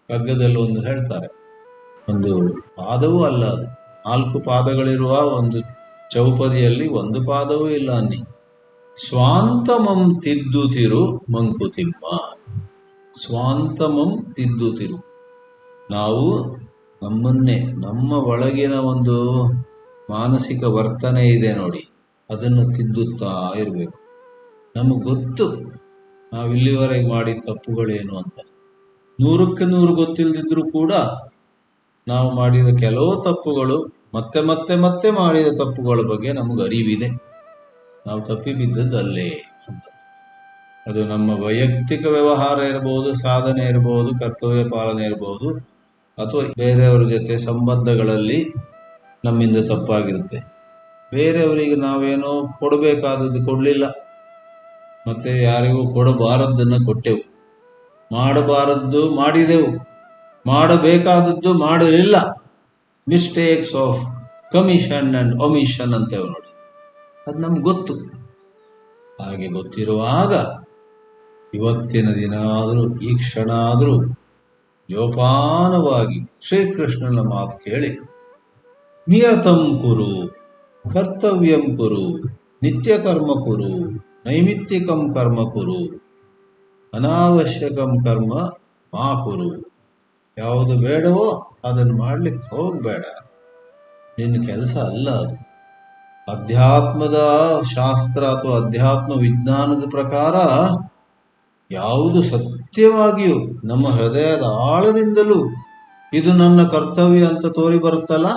ಕಗ್ಗದಲ್ಲಿ ಒಂದು ಹೇಳ್ತಾರೆ, ಒಂದು ಪಾದವೂ ಅಲ್ಲ ಅದು, 4 ಪಾದಗಳಿರುವ ಒಂದು ಚೌಪದಿಯಲ್ಲಿ ಒಂದು ಪಾದವೂ ಇಲ್ಲ ಅನ್ನಿ. ಸ್ವಾಂತಮಂ ತಿದ್ದುತಿರು ಮಂಕುತಿಮ್ಮ. ಸ್ವಾಂತಮಂ ತಿದ್ದುತಿರು. ನಾವು ನಮ್ಮನ್ನೇ, ನಮ್ಮ ಒಳಗಿನ ಒಂದು ಮಾನಸಿಕ ವರ್ತನೆ ಇದೆ ನೋಡಿ, ಅದನ್ನು ತಿದ್ದುತ್ತಾ ಇರಬೇಕು. ನಮಗೆ ಗೊತ್ತು ನಾವಿಲ್ಲಿವರೆಗೆ ಮಾಡಿದ ತಪ್ಪುಗಳೇನು ಅಂತ. 100ಕ್ಕೆ 100 ಗೊತ್ತಿಲ್ಲದಿದ್ರೂ ಕೂಡ ನಾವು ಮಾಡಿದ ಕೆಲವು ತಪ್ಪುಗಳು, ಮತ್ತೆ ಮತ್ತೆ ಮತ್ತೆ ಮಾಡಿದ ತಪ್ಪುಗಳ ಬಗ್ಗೆ ನಮಗೆ ಅರಿವಿದೆ. ನಾವು ತಪ್ಪಿ ಬಿದ್ದದ್ದಲ್ಲೇ ಅಂತ. ಅದು ನಮ್ಮ ವೈಯಕ್ತಿಕ ವ್ಯವಹಾರ ಇರಬಹುದು, ಸಾಧನೆ ಇರಬಹುದು, ಕರ್ತವ್ಯ ಪಾಲನೆ ಇರಬಹುದು, ಅಥವಾ ಬೇರೆಯವರ ಜೊತೆ ಸಂಬಂಧಗಳಲ್ಲಿ ನಮ್ಮಿಂದ ತಪ್ಪಾಗಿರುತ್ತೆ. ಬೇರೆಯವರಿಗೆ ನಾವೇನೋ ಕೊಡಬೇಕಾದದ್ದು ಕೊಡಲಿಲ್ಲ, ಮತ್ತೆ ಯಾರಿಗೂ ಕೊಡಬಾರದ್ದನ್ನು ಕೊಟ್ಟೆವು, ಮಾಡಬಾರದ್ದು ಮಾಡಿದೆವು, ಮಾಡಬೇಕಾದದ್ದು ಮಾಡಲಿಲ್ಲ. Mistakes of commission and omission ಅಂತೇವೆ ನೋಡಿ, ಅದು ನಮ್ಗೆ ಗೊತ್ತು. ಹಾಗೆ ಗೊತ್ತಿರುವಾಗ ಇವತ್ತಿನ ದಿನ ಆದರೂ, ಈ ಕ್ಷಣ ಆದರೂ ಜೋಪಾನವಾಗಿ ಶ್ರೀಕೃಷ್ಣನ ಮಾತು ಕೇಳಿ, ನಿಯತಂ ಕುರು ಕರ್ತವ್ಯಂ ಕುರು ನಿತ್ಯ ಕರ್ಮ ಕುರು ನೈಮಿತ್ತಿಕಂ ಕರ್ಮ ಕುರು ಅನಾವಶ್ಯಕಂ ಕರ್ಮ ಮಾ ಕುರು. ಯಾವುದು ಬೇಡವೋ ಅದನ್ನು ಮಾಡ್ಲಿಕ್ಕೆ ಹೋಗಬೇಡ, ನಿನ್ನ ಕೆಲಸ ಅಲ್ಲ ಅದು. ಅಧ್ಯಾತ್ಮದ ಶಾಸ್ತ್ರ ಅಥವಾ ಅಧ್ಯಾತ್ಮ ವಿಜ್ಞಾನದ ಪ್ರಕಾರ ಯಾವುದು ಸತ್ಯವಾಗಿಯೂ ನಮ್ಮ ಹೃದಯದ ಆಳದಿಂದಲೂ ಇದು ನನ್ನ ಕರ್ತವ್ಯ ಅಂತ ತೋರಿ ಬರುತ್ತಲ್ಲ,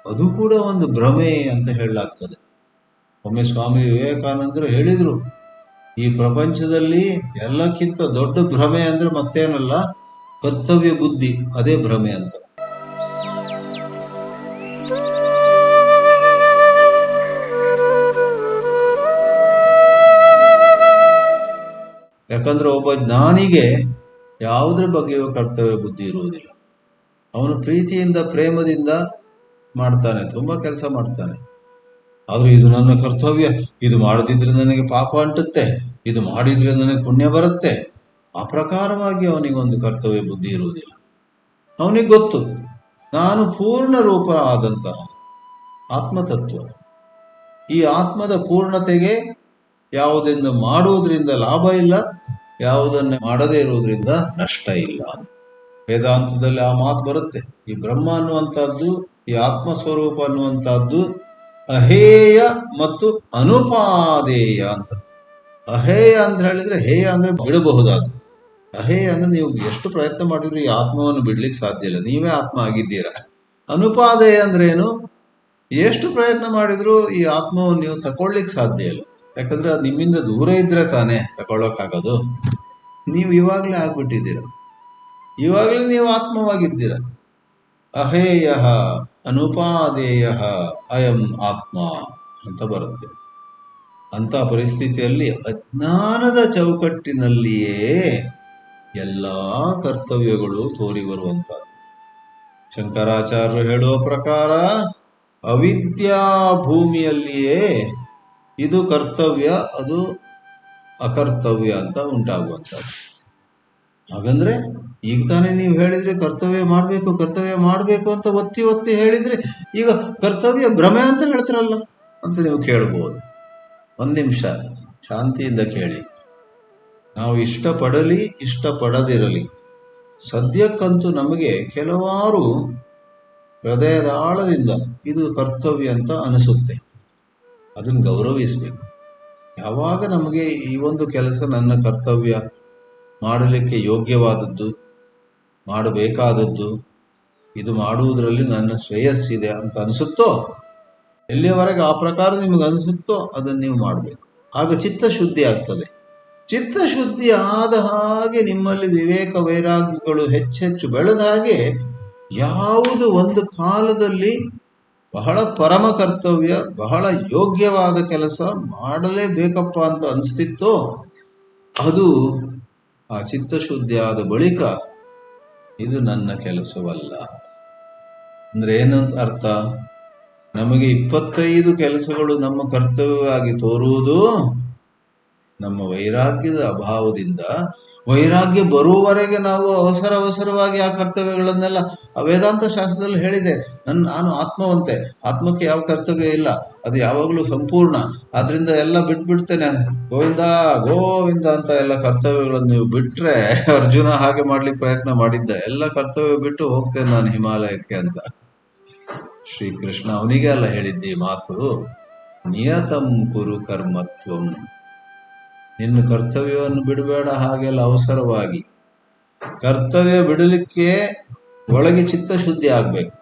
ಅದು ಕೂಡ ಒಂದು ಭ್ರಮೆ ಅಂತ ಹೇಳಲಾಗ್ತದೆ. ಒಮ್ಮೆ ಸ್ವಾಮಿ ವಿವೇಕಾನಂದರು ಹೇಳಿದರು, ಈ ಪ್ರಪಂಚದಲ್ಲಿ ಎಲ್ಲಕ್ಕಿಂತ ದೊಡ್ಡ ಭ್ರಮೆ ಅಂದ್ರೆ ಮತ್ತೇನಲ್ಲ, ಕರ್ತವ್ಯ ಬುದ್ಧಿ, ಅದೇ ಭ್ರಮೆ ಅಂತ. ಯಾಕಂದ್ರೆ ಒಬ್ಬ ಜ್ಞಾನಿಗೆ ಯಾವುದ್ರ ಬಗ್ಗೆಯೂ ಕರ್ತವ್ಯ ಬುದ್ಧಿ ಇರುವುದಿಲ್ಲ. ಅವನು ಪ್ರೀತಿಯಿಂದ ಪ್ರೇಮದಿಂದ ಮಾಡ್ತಾನೆ, ತುಂಬಾ ಕೆಲಸ ಮಾಡ್ತಾನೆ. ಆದ್ರೆ ಇದು ನನ್ನ ಕರ್ತವ್ಯ, ಇದು ಮಾಡದಿದ್ರೆ ನನಗೆ ಪಾಪ ಅಂಟುತ್ತೆ, ಇದು ಮಾಡಿದ್ರೆ ನನಗೆ ಪುಣ್ಯ ಬರುತ್ತೆ, ಆ ಪ್ರಕಾರವಾಗಿ ಅವನಿಗೊಂದು ಕರ್ತವ್ಯ ಬುದ್ಧಿ ಇರುವುದಿಲ್ಲ. ಅವನಿಗೆ ಗೊತ್ತು ನಾನು ಪೂರ್ಣ ರೂಪ ಆದಂತಹ ಆತ್ಮತತ್ವ, ಈ ಆತ್ಮದ ಪೂರ್ಣತೆಗೆ ಯಾವುದನ್ನು ಮಾಡುವುದರಿಂದ ಲಾಭ ಇಲ್ಲ, ಯಾವುದನ್ನು ಮಾಡದೇ ಇರುವುದರಿಂದ ನಷ್ಟ ಇಲ್ಲ ಅಂತ ವೇದಾಂತದಲ್ಲಿ ಆ ಮಾತು ಬರುತ್ತೆ. ಈ ಬ್ರಹ್ಮ ಅನ್ನುವಂಥದ್ದು, ಈ ಆತ್ಮ ಸ್ವರೂಪ ಅನ್ನುವಂಥದ್ದು ಅಹೇಯ ಮತ್ತು ಅನುಪಾದೇಯ ಅಂತ. ಅಹೇಯ ಅಂತ ಹೇಳಿದ್ರೆ, ಹೇಯ ಅಂದ್ರೆ ಬಿಡಬಹುದಾದ, ಅಹೇಯ ಅಂದ್ರೆ ನೀವು ಎಷ್ಟು ಪ್ರಯತ್ನ ಮಾಡಿದ್ರು ಈ ಆತ್ಮವನ್ನು ಬಿಡ್ಲಿಕ್ಕೆ ಸಾಧ್ಯ ಇಲ್ಲ, ನೀವೇ ಆತ್ಮ ಆಗಿದ್ದೀರಾ. ಅನುಪಾದೇಯ ಅಂದ್ರೆ ಏನು, ಎಷ್ಟು ಪ್ರಯತ್ನ ಮಾಡಿದ್ರು ಈ ಆತ್ಮವನ್ನು ನೀವು ತಗೊಳ್ಲಿಕ್ಕೆ ಸಾಧ್ಯ ಇಲ್ಲ. ಯಾಕಂದ್ರೆ ಅದು ನಿಮ್ಮಿಂದ ದೂರ ಇದ್ರೆ ತಾನೇ ತಗೊಳ್ಳೋಕ್ಕಾಗೋದು. ನೀವು ಇವಾಗಲೇ ಆಗ್ಬಿಟ್ಟಿದ್ದೀರ, ಇವಾಗಲೇ ನೀವು ಆತ್ಮವಾಗಿದ್ದೀರ. ಅಹೇಯ ಅನುಪಾದೇಯ ಅಯಂ ಆತ್ಮ ಅಂತ ಬರುತ್ತೆ. ಅಂತ ಪರಿಸ್ಥಿತಿಯಲ್ಲಿ ಅಜ್ಞಾನದ ಚೌಕಟ್ಟಿನಲ್ಲಿಯೇ ಎಲ್ಲ ಕರ್ತವ್ಯಗಳು ತೋರಿ ಬರುವಂತಹದ್ದು. ಶಂಕರಾಚಾರ್ಯರು ಹೇಳುವ ಪ್ರಕಾರ ಅವಿದ್ಯಾ ಭೂಮಿಯಲ್ಲಿಯೇ ಇದು ಕರ್ತವ್ಯ, ಅದು ಅಕರ್ತವ್ಯ ಅಂತ ಉಂಟಾಗುವಂಥದ್ದು. ಹಾಗಂದ್ರೆ ಈಗ ತಾನೇ ನೀವು ಹೇಳಿದ್ರೆ ಕರ್ತವ್ಯ ಮಾಡಬೇಕು ಅಂತ ಒತ್ತಿ ಒತ್ತಿ ಹೇಳಿದ್ರೆ, ಈಗ ಕರ್ತವ್ಯ ಭ್ರಮೆ ಅಂತ ಹೇಳ್ತಾರಲ್ಲ ಅಂತ ನೀವು ಕೇಳ್ಬೋದು. ಒಂದು ನಿಮಿಷ ಶಾಂತಿಯಿಂದ ಕೇಳಿ. ನಾವು ಇಷ್ಟಪಡಲಿ ಇಷ್ಟಪಡದಿರಲಿ, ಸದ್ಯಕ್ಕಂತೂ ನಮಗೆ ಕೆಲವಾರು ಹೃದಯದ ಆಳದಿಂದ ಇದು ಕರ್ತವ್ಯ ಅಂತ ಅನಿಸುತ್ತೆ. ಅದನ್ನು ಗೌರವಿಸಬೇಕು. ಯಾವಾಗ ನಮಗೆ ಈ ಒಂದು ಕೆಲಸ ನನ್ನ ಕರ್ತವ್ಯ, ಮಾಡಲಿಕ್ಕೆ ಯೋಗ್ಯವಾದದ್ದು, ಮಾಡಬೇಕಾದದ್ದು, ಇದು ಮಾಡುವುದರಲ್ಲಿ ನನ್ನ ಶ್ರೇಯಸ್ಸಿದೆ ಅಂತ ಅನಿಸುತ್ತೋ, ಎಲ್ಲಿಯವರೆಗೆ ಆ ಪ್ರಕಾರ ನಿಮಗೆ ಅನಿಸುತ್ತೋ ಅದನ್ನು ನೀವು ಮಾಡಬೇಕು. ಆಗ ಚಿತ್ತಶುದ್ಧಿ ಆಗ್ತದೆ. ಚಿತ್ತಶುದ್ಧಿ ಆದ ಹಾಗೆ ನಿಮ್ಮಲ್ಲಿ ವಿವೇಕ ವೈರಾಗ್ಯಗಳು ಹೆಚ್ಚೆಚ್ಚು ಬೆಳೆದ ಹಾಗೆ ಯಾವುದು ಒಂದು ಕಾಲದಲ್ಲಿ ಬಹಳ ಪರಮ ಕರ್ತವ್ಯ, ಬಹಳ ಯೋಗ್ಯವಾದ ಕೆಲಸ ಮಾಡಲೇಬೇಕಪ್ಪ ಅಂತ ಅನಿಸ್ತಿತ್ತೋ, ಅದು ಆ ಚಿತ್ತಶುದ್ಧಿ ಆದ ಬಳಿಕ ಇದು ನನ್ನ ಕೆಲಸವಲ್ಲ ಅಂದ್ರೆ ಏನಂತ ಅರ್ಥ? ನಮಗೆ 25 ಕೆಲಸಗಳು ನಮ್ಮ ಕರ್ತವ್ಯವಾಗಿ ತೋರುವುದು ನಮ್ಮ ವೈರಾಗ್ಯದ ಅಭಾವದಿಂದ ವೈರಾಗ್ಯ ಬರುವವರೆಗೆ ನಾವು ಅವಸರವಾಗಿ ಆ ಕರ್ತವ್ಯಗಳನ್ನೆಲ್ಲ ವೇದಾಂತ ಶಾಸ್ತ್ರದಲ್ಲಿ ಹೇಳಿದೆ. ನಾನು ಆತ್ಮವಂತೆ, ಆತ್ಮಕ್ಕೆ ಯಾವ ಕರ್ತವ್ಯ ಇಲ್ಲ, ಅದು ಯಾವಾಗಲೂ ಸಂಪೂರ್ಣ, ಆದ್ರಿಂದ ಎಲ್ಲ ಬಿಟ್ಬಿಡ್ತೇನೆ, ಗೋವಿಂದ ಗೋವಿಂದ ಅಂತ ಎಲ್ಲ ಕರ್ತವ್ಯಗಳನ್ನು ನೀವು ಬಿಟ್ರೆ, ಅರ್ಜುನ ಹಾಗೆ ಮಾಡ್ಲಿಕ್ಕೆ ಪ್ರಯತ್ನ ಮಾಡಿದ್ದ, ಎಲ್ಲ ಕರ್ತವ್ಯ ಬಿಟ್ಟು ಹೋಗ್ತೇನೆ ನಾನು ಹಿಮಾಲಯಕ್ಕೆ ಅಂತ. ಶ್ರೀಕೃಷ್ಣ ಅವನಿಗೆ ಅಲ್ಲ ಹೇಳಿದ್ದೆ ಮಾತು, ನಿಯತಂ ಕುರು ಕರ್ಮತ್ವಂ. ನಿನ್ನ ಕರ್ತವ್ಯವನ್ನು ಬಿಡಬೇಡ ಹಾಗೆಲ್ಲ ಅವಸರವಾಗಿ. ಕರ್ತವ್ಯ ಬಿಡಲಿಕ್ಕೆ ಒಳಗೆ ಚಿತ್ತಶುದ್ಧಿ ಆಗ್ಬೇಕು.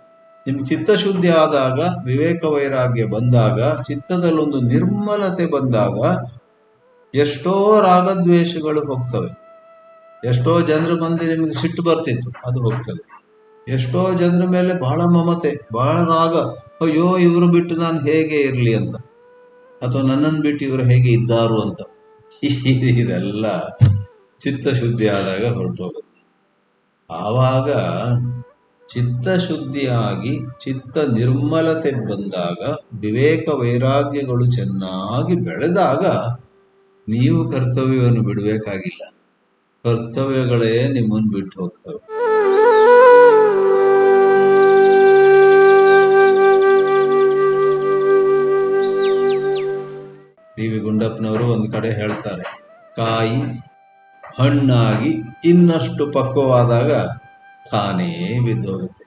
ನಿಮ್ಗೆ ಚಿತ್ತಶುದ್ಧಿ ಆದಾಗ, ವಿವೇಕ ವೈರಾಗ್ಯ ಬಂದಾಗ, ಚಿತ್ತದಲ್ಲೊಂದು ನಿರ್ಮಲತೆ ಬಂದಾಗ ಎಷ್ಟೋ ರಾಗದ್ವೇಷಗಳು ಹೋಗ್ತವೆ. ಎಷ್ಟೋ ಜನರ ಮಂದಿ ನಿಮಗೆ ಸಿಟ್ಟು ಬರ್ತಿತ್ತು, ಅದು ಹೋಗ್ತದೆ. ಎಷ್ಟೋ ಜನರ ಮೇಲೆ ಬಹಳ ಮಮತೆ, ಬಹಳ ರಾಗ, ಅಯ್ಯೋ ಇವರು ಬಿಟ್ಟು ನಾನು ಹೇಗೆ ಇರಲಿ ಅಂತ, ಅಥವಾ ನನ್ನನ್ನು ಬಿಟ್ಟು ಇವರು ಹೇಗೆ ಇದ್ದಾರು ಅಂತ. ಇದೆಲ್ಲ ಚಿತ್ತಶುದ್ಧಿ ಆದಾಗ ಹೊರಟು ಹೋಗುತ್ತೆ. ಆವಾಗ ಚಿತ್ತಶುದ್ಧಿಯಾಗಿ ಚಿತ್ತ ನಿರ್ಮಲತೆ ಬಂದಾಗ, ವಿವೇಕ ವೈರಾಗ್ಯಗಳು ಚೆನ್ನಾಗಿ ಬೆಳೆದಾಗ ನೀವು ಕರ್ತವ್ಯವನ್ನು ಬಿಡಬೇಕಾಗಿಲ್ಲ, ಕರ್ತವ್ಯಗಳೇ ನಿಮ್ಮನ್ನು ಬಿಟ್ಟು ಹೋಗ್ತವೆ. ಡಿ ವಿ ಗುಂಡಪ್ಪನವರು ಒಂದು ಕಡೆ ಹೇಳ್ತಾರೆ, ಕಾಯಿ ಹಣ್ಣಾಗಿ ಇನ್ನಷ್ಟು ಪಕ್ವವಾದಾಗ ತಾನೇ ಬಿದ್ದು ಹೋಗುತ್ತೆ,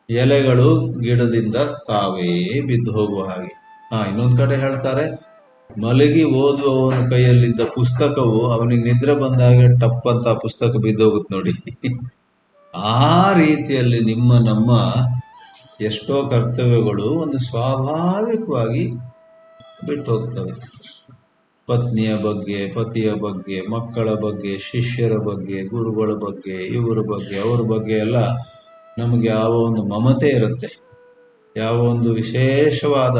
ಎಲೆಗಳು ಗಿಡದಿಂದ ತಾವೇ ಬಿದ್ದು ಹೋಗುವ ಹಾಗೆ. ಇನ್ನೊಂದು ಕಡೆ ಹೇಳ್ತಾರೆ, ಮಲಗಿ ಓದುವವನ ಕೈಯಲ್ಲಿದ್ದ ಪುಸ್ತಕವು ಅವನಿಗೆ ನಿದ್ರೆ ಬಂದಾಗ ಟಪ್ ಅಂತ ಪುಸ್ತಕ ಬಿದ್ದೋಗುತ್ತೆ ನೋಡಿ. ಆ ರೀತಿಯಲ್ಲಿ ನಮ್ಮ ಎಷ್ಟೋ ಕರ್ತವ್ಯಗಳು ಒಂದು ಸ್ವಾಭಾವಿಕವಾಗಿ ಬಿಟ್ಟು ಹೋಗ್ತವೆ. ಪತ್ನಿಯ ಬಗ್ಗೆ, ಪತಿಯ ಬಗ್ಗೆ, ಮಕ್ಕಳ ಬಗ್ಗೆ, ಶಿಷ್ಯರ ಬಗ್ಗೆ, ಗುರುಗಳ ಬಗ್ಗೆ, ಇವರ ಬಗ್ಗೆ, ಅವರ ಬಗ್ಗೆ ಎಲ್ಲ ನಮಗೆ ಯಾವ ಒಂದು ಮಮತೆ ಇರುತ್ತೆ, ಯಾವ ಒಂದು ವಿಶೇಷವಾದ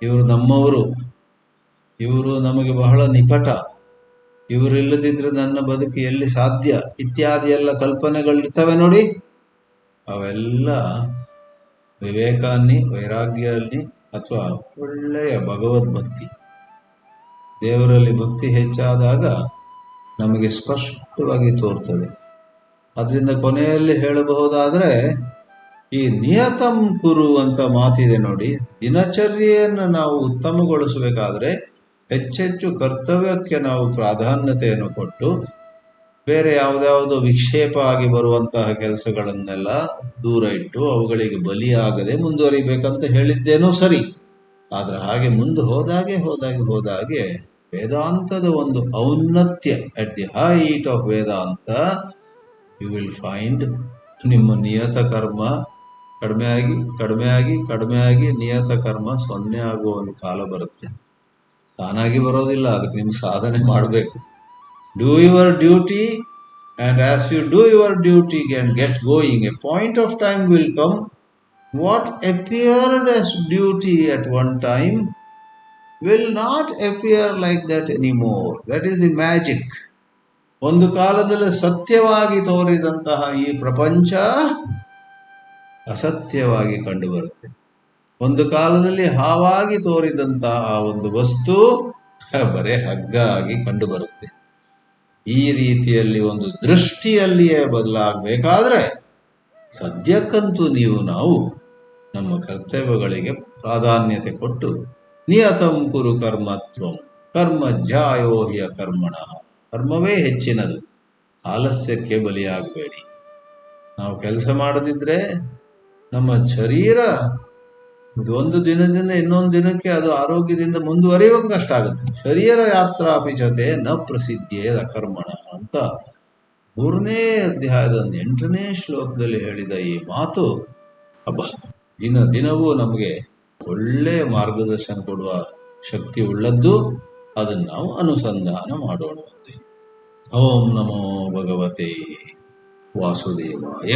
ಇವರು ನಮ್ಮವರು, ಇವರು ನಮಗೆ ಬಹಳ ನಿಕಟ, ಇವರಿಲ್ಲದಿದ್ರೆ ನನ್ನ ಬದುಕು ಎಲ್ಲಿ ಸಾಧ್ಯ ಇತ್ಯಾದಿ ಎಲ್ಲ ಕಲ್ಪನೆಗಳಿರ್ತವೆ ನೋಡಿ. ಅವೆಲ್ಲ ವಿವೇಕಾನ್ನಿ, ವೈರಾಗ್ಯ ಅನ್ನಿ, ಅಥವಾ ಒಳ್ಳೆಯ ಭಗವದ್ಭಕ್ತಿ, ದೇವರಲ್ಲಿ ಭಕ್ತಿ ಹೆಚ್ಚಾದಾಗ ನಮಗೆ ಸ್ಪಷ್ಟವಾಗಿ ತೋರ್ತದೆ. ಅದರಿಂದ ಕೊನೆಯಲ್ಲಿ ಹೇಳಬಹುದಾದ್ರೆ, ಈ ನಿಯತಂ ಕುರು ಅಂತ ಮಾತಿದೆ ನೋಡಿ. ದಿನಚರ್ಯೆಯನ್ನು ನಾವು ಉತ್ತಮಗೊಳಿಸಬೇಕಾದ್ರೆ ಹೆಚ್ಚೆಚ್ಚು ಕರ್ತವ್ಯಕ್ಕೆ ನಾವು ಪ್ರಾಧಾನ್ಯತೆಯನ್ನು ಕೊಟ್ಟು, ಬೇರೆ ಯಾವುದ್ಯಾವುದೋ ವಿಕ್ಷೇಪ ಆಗಿ ಬರುವಂತಹ ಕೆಲಸಗಳನ್ನೆಲ್ಲ ದೂರ ಇಟ್ಟು ಅವುಗಳಿಗೆ ಬಲಿಯಾಗದೆ ಮುಂದುವರಿಬೇಕಂತ ಹೇಳಿದ್ದೇನೋ ಸರಿ. ಆದ್ರೆ ಹಾಗೆ ಮುಂದೆ ಹೋದಾಗೆ ವೇದಾಂತದ ಒಂದು ಔನ್ನತ್ಯ, at the height of Vedanta you will find ನಿಮ್ಮ ನಿಯತ ಕರ್ಮ ಕಡಿಮೆ ಆಗಿ ನಿಯತ ಕರ್ಮ 0 ಆಗುವ ಒಂದು ಕಾಲ ಬರುತ್ತೆ. ತಾನಾಗಿ ಬರೋದಿಲ್ಲ, ಅದಕ್ಕೆ ನಿಮ್ಗೆ ಸಾಧನೆ ಮಾಡಬೇಕು. Do your duty, and as you do your duty and get going, a point of time will come. What appeared as duty at one time will not appear like that anymore. That is the magic. ಒಂದು ಕಾಲದಲ್ಲಿ ಸತ್ಯವಾಗಿ ತೋರಿದಂತಹ ಈ ಪ್ರಪಂಚ ಅಸತ್ಯವಾಗಿ ಕಂಡುಬರುತ್ತೆ. ಒಂದು ಕಾಲದಲ್ಲಿ ಹಾವಾಗಿ ತೋರಿದಂತಹ ಆ ಒಂದು ವಸ್ತು ಬರೇ ಹಗ್ಗ ಆಗಿ ಕಂಡುಬರುತ್ತೆ. ಈ ರೀತಿಯಲ್ಲಿ ಒಂದು ದೃಷ್ಟಿಯಲ್ಲಿಯೇ ಬದಲಾಗಬೇಕಾದ್ರೆ ಸದ್ಯಕ್ಕಂತೂ ನಾವು ನಮ್ಮ ಕರ್ತವ್ಯಗಳಿಗೆ ಪ್ರಾಧಾನ್ಯತೆ ಕೊಟ್ಟು, ನಿಯತಂ ಕುರು ಕರ್ಮತ್ವಂ ಕರ್ಮ ಜ್ಯಾಯೋ ಹ್ಯ ಕರ್ಮಣಃ, ಕರ್ಮವೇ ಹೆಚ್ಚಿನದು, ಆಲಸ್ಯಕ್ಕೆ ಬಲಿಯಾಗಬೇಡಿ. ನಾವು ಕೆಲಸ ಮಾಡದಿದ್ರೆ ನಮ್ಮ ಶರೀರ ಒಂದು ದಿನದಿಂದ ಇನ್ನೊಂದು ದಿನಕ್ಕೆ ಅದು ಆರೋಗ್ಯದಿಂದ ಮುಂದುವರಿಯೋಕೆ ಕಷ್ಟ ಆಗುತ್ತೆ. ಶರೀರ ಯಾತ್ರಾಪಿಚತೆ ನ ಪ್ರಸಿದ್ಧಿಯೇದ ಕರ್ಮಣ ಅಂತ 3ನೇ ಅಧ್ಯಾಯದ 8ನೇ ಶ್ಲೋಕದಲ್ಲಿ ಹೇಳಿದ ಈ ಮಾತು ದಿನವೂ ನಮಗೆ ಒಳ್ಳೆಯ ಮಾರ್ಗದರ್ಶನ ಕೊಡುವ ಶಕ್ತಿ ಉಳ್ಳದ್ದು. ಅದನ್ನು ನಾವು ಅನುಸಂಧಾನ ಮಾಡೋಣವಂತೆ. ಓಂ ನಮೋ ಭಗವತೆ ವಾಸುದೇವಾಯ.